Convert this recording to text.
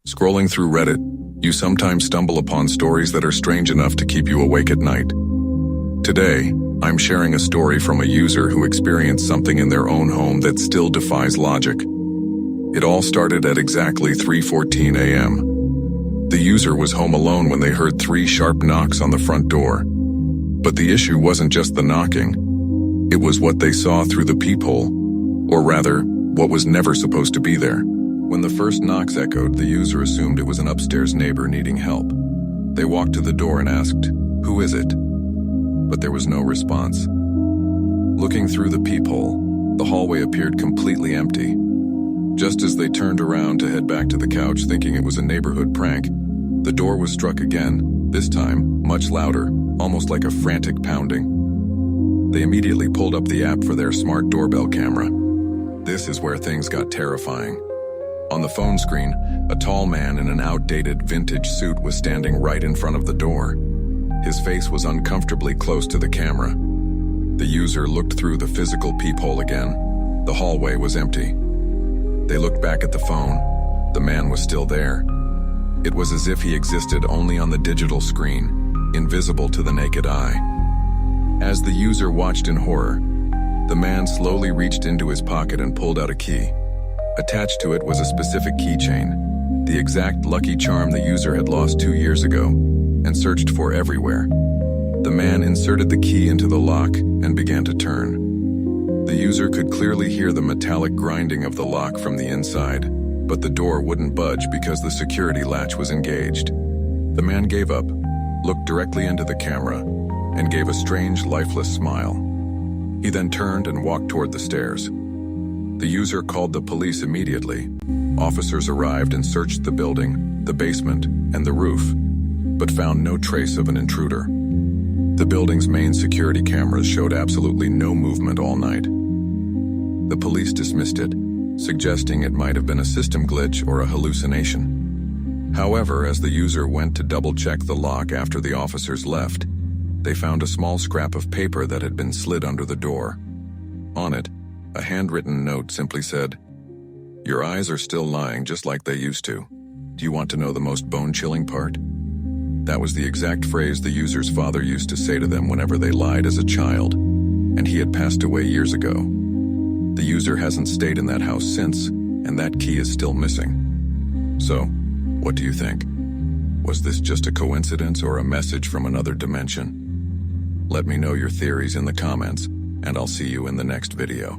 Scrolling through Reddit, you sometimes stumble upon stories that are strange enough to keep you awake at night. Today, I'm sharing a story from a user who experienced something in their own home that still defies logic. It all started at exactly 3:14 a.m. The user was home alone when they heard 3 sharp knocks on the front door. But the issue wasn't just the knocking. It was what they saw through the peephole, or rather, what was never supposed to be there. When the first knocks echoed, the user assumed it was an upstairs neighbor needing help. They walked to the door and asked, "Who is it?" But there was no response. Looking through the peephole, the hallway appeared completely empty. Just as they turned around to head back to the couch thinking it was a neighborhood prank, the door was struck again, this time much louder, almost like a frantic pounding. They immediately pulled up the app for their smart doorbell camera. This is where things got terrifying. On the phone screen, a tall man in an outdated vintage suit was standing right in front of the door. His face was uncomfortably close to the camera. The user looked through the physical peephole again. The hallway was empty. They looked back at the phone. The man was still there. It was as if he existed only on the digital screen, invisible to the naked eye. As the user watched in horror, the man slowly reached into his pocket and pulled out a key. Attached to it was a specific keychain, the exact Lucky Charm the user had lost 2 years ago and searched for everywhere. The man inserted the key into the lock and began to turn. The user could clearly hear the metallic grinding of the lock from the inside, but the door wouldn't budge because the security latch was engaged. The man gave up, looked directly into the camera, and gave a strange, lifeless smile. He then turned and walked toward the stairs. The user called the police immediately. Officers arrived and searched the building, the basement, and the roof, but found no trace of an intruder. The building's main security cameras showed absolutely no movement all night. The police dismissed it, suggesting it might have been a system glitch or a hallucination. However, as the user went to double-check the lock after the officers left, they found a small scrap of paper that had been slid under the door. On it, a handwritten note simply said, "Your eyes are still lying just like they used to. Do you want to know the most bone-chilling part?" That was the exact phrase the user's father used to say to them whenever they lied as a child, and he had passed away years ago. The user hasn't stayed in that house since, and that key is still missing. So, what do you think? Was this just a coincidence or a message from another dimension? Let me know your theories in the comments, and I'll see you in the next video.